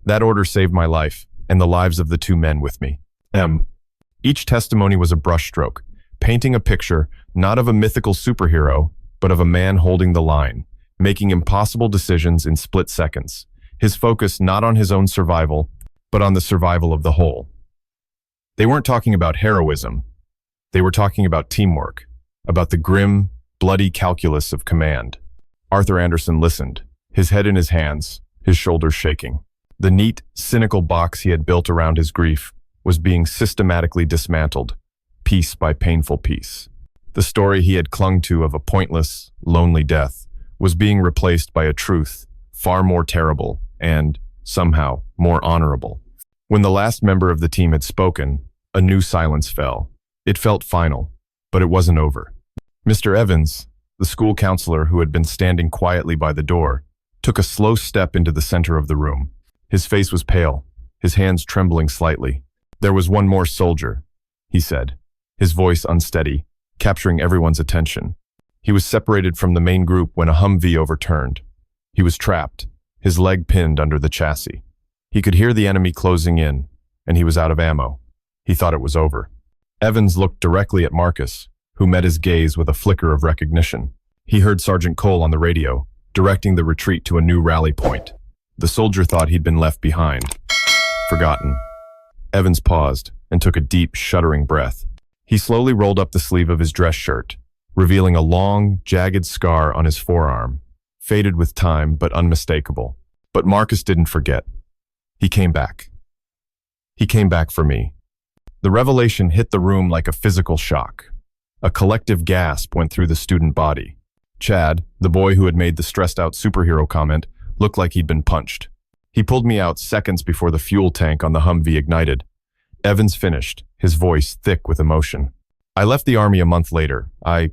That order saved my life and the lives of the two men with me. Each testimony was a brushstroke, painting a picture not of a mythical superhero, but of a man holding the line, making impossible decisions in split seconds, his focus not on his own survival, but on the survival of the whole. They weren't talking about heroism. They were talking about teamwork, about the grim, bloody calculus of command. Arthur Anderson listened, his head in his hands, his shoulders shaking. The neat, cynical box he had built around his grief was being systematically dismantled, piece by painful piece. The story he had clung to of a pointless, lonely death was being replaced by a truth far more terrible and, somehow, more honorable. When the last member of the team had spoken, a new silence fell. It felt final, but it wasn't over. Mr. Evans, the school counselor who had been standing quietly by the door, took a slow step into the center of the room. His face was pale, his hands trembling slightly. There was one more soldier, he said, his voice unsteady, capturing everyone's attention. He was separated from the main group when a Humvee overturned. He was trapped, his leg pinned under the chassis. He could hear the enemy closing in, and he was out of ammo. He thought it was over. Evans looked directly at Marcus, who met his gaze with a flicker of recognition. He heard Sergeant Cole on the radio, directing the retreat to a new rally point. The soldier thought he'd been left behind, forgotten. Evans paused and took a deep, shuddering breath. He slowly rolled up the sleeve of his dress shirt, revealing a long, jagged scar on his forearm, faded with time but unmistakable. But Marcus didn't forget. He came back. He came back for me. The revelation hit the room like a physical shock. A collective gasp went through the student body. Chad, the boy who had made the stressed-out superhero comment, looked like he'd been punched. He pulled me out seconds before the fuel tank on the Humvee ignited. Evans finished, his voice thick with emotion. I left the army a month later. I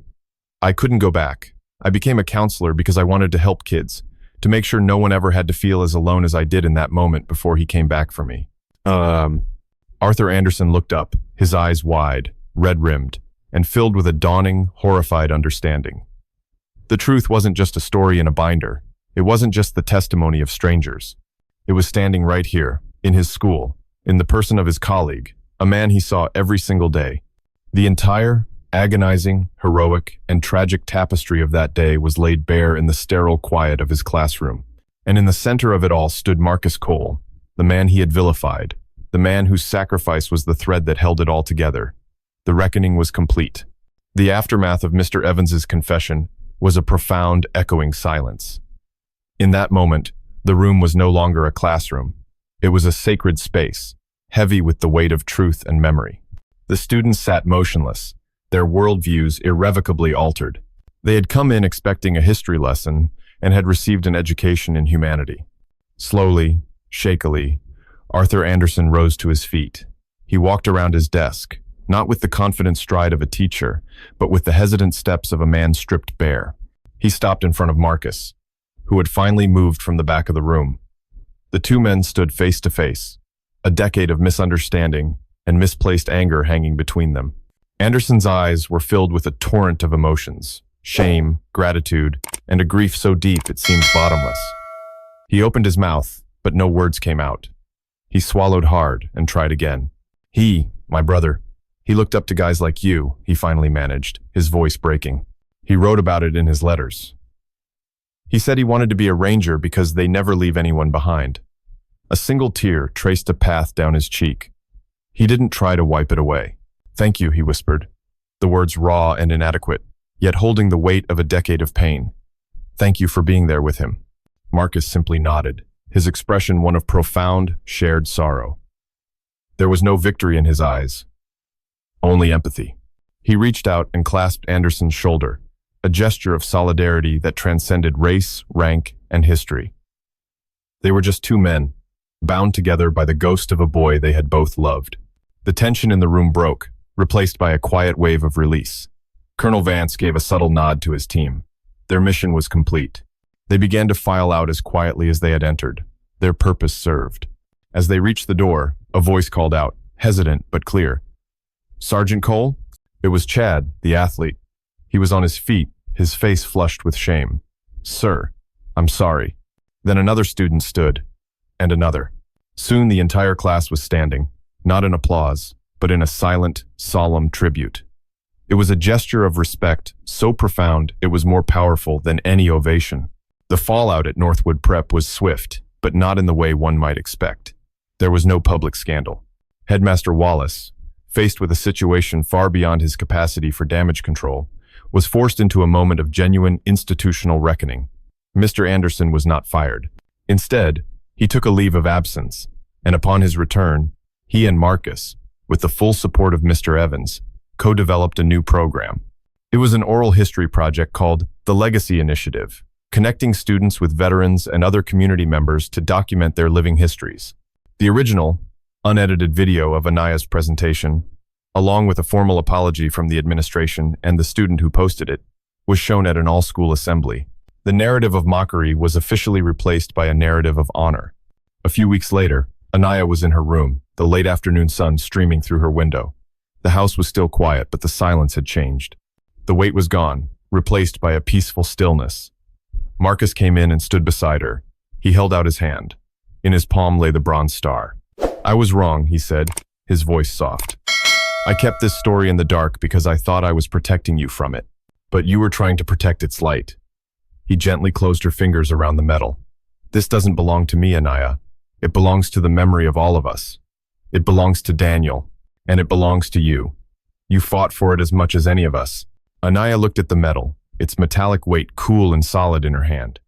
couldn't go back. I became a counselor because I wanted to help kids, to make sure no one ever had to feel as alone as I did in that moment before he came back for me. Arthur Anderson looked up, his eyes wide, red-rimmed, and filled with a dawning, horrified understanding. The truth wasn't just a story in a binder. It wasn't just the testimony of strangers. It was standing right here, in his school, in the person of his colleague, a man he saw every single day. The entire, agonizing, heroic, and tragic tapestry of that day was laid bare in the sterile quiet of his classroom. And in the center of it all stood Marcus Cole, the man he had vilified, the man whose sacrifice was the thread that held it all together. The reckoning was complete. The aftermath of Mr. Evans's confession was a profound, echoing silence. In that moment, the room was no longer a classroom. It was a sacred space, heavy with the weight of truth and memory. The students sat motionless, their worldviews irrevocably altered. They had come in expecting a history lesson and had received an education in humanity. Slowly, shakily, Arthur Anderson rose to his feet. He walked around his desk, not with the confident stride of a teacher, but with the hesitant steps of a man stripped bare. He stopped in front of Marcus, who had finally moved from the back of the room. The two men stood face to face, a decade of misunderstanding and misplaced anger hanging between them. Anderson's eyes were filled with a torrent of emotions, shame, gratitude, and a grief so deep it seemed bottomless. He opened his mouth, but no words came out. He swallowed hard and tried again. My brother, he looked up to guys like you, he finally managed, his voice breaking. He wrote about it in his letters. He said he wanted to be a ranger because they never leave anyone behind. A single tear traced a path down his cheek. He didn't try to wipe it away. Thank you, he whispered, the words raw and inadequate, yet holding the weight of a decade of pain. Thank you for being there with him. Marcus simply nodded, his expression one of profound, shared sorrow. There was no victory in his eyes, only empathy. He reached out and clasped Anderson's shoulder, a gesture of solidarity that transcended race, rank, and history. They were just two men, bound together by the ghost of a boy they had both loved. The tension in the room broke, replaced by a quiet wave of release. Colonel Vance gave a subtle nod to his team. Their mission was complete. They began to file out as quietly as they had entered. Their purpose served. As they reached the door, a voice called out, hesitant but clear. Sergeant Cole? It was Chad, the athlete. He was on his feet, his face flushed with shame. Sir, I'm sorry. Then another student stood, and another. Soon the entire class was standing, not in applause, but in a silent, solemn tribute. It was a gesture of respect so profound it was more powerful than any ovation. The fallout at Northwood Prep was swift, but not in the way one might expect. There was no public scandal. Headmaster Wallace, faced with a situation far beyond his capacity for damage control, was forced into a moment of genuine institutional reckoning. Mr. Anderson was not fired. Instead, he took a leave of absence, and upon his return, he and Marcus, with the full support of Mr. Evans, co-developed a new program. It was an oral history project called the Legacy Initiative, connecting students with veterans and other community members to document their living histories. The original, unedited video of Anaya's presentation, along with a formal apology from the administration and the student who posted it, was shown at an all-school assembly. The narrative of mockery was officially replaced by a narrative of honor. A few weeks later, Anaya was in her room, the late afternoon sun streaming through her window. The house was still quiet, but the silence had changed. The weight was gone, replaced by a peaceful stillness. Marcus came in and stood beside her. He held out his hand. In his palm lay the bronze star. I was wrong, he said, his voice soft. I kept this story in the dark because I thought I was protecting you from it, but you were trying to protect its light. He gently closed her fingers around the metal. This doesn't belong to me, Anaya. It belongs to the memory of all of us. It belongs to Daniel, and it belongs to you. You fought for it as much as any of us. Anaya looked at the metal, its metallic weight cool and solid in her hand.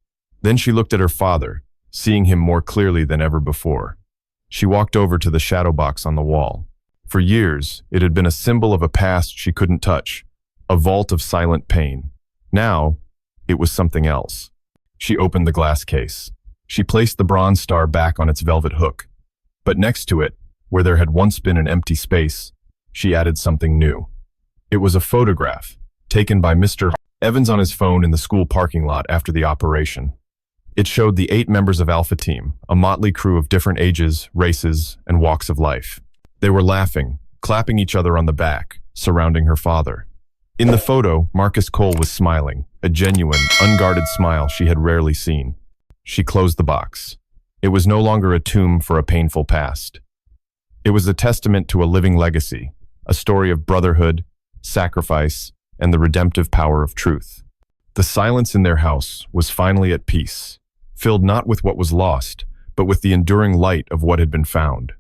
Then she looked at her father, seeing him more clearly than ever before. She walked over to the shadow box on the wall. For years, it had been a symbol of a past she couldn't touch, a vault of silent pain. Now, it was something else. She opened the glass case. She placed the bronze star back on its velvet hook. But next to it, where there had once been an empty space, she added something new. It was a photograph, taken by Mr. Evans on his phone in the school parking lot after the operation. It showed the 8 members of Alpha Team, a motley crew of different ages, races, and walks of life. They were laughing, clapping each other on the back, surrounding her father. In the photo, Marcus Cole was smiling, a genuine, unguarded smile she had rarely seen. She closed the box. It was no longer a tomb for a painful past. It was a testament to a living legacy, a story of brotherhood, sacrifice, and the redemptive power of truth. The silence in their house was finally at peace, filled not with what was lost, but with the enduring light of what had been found.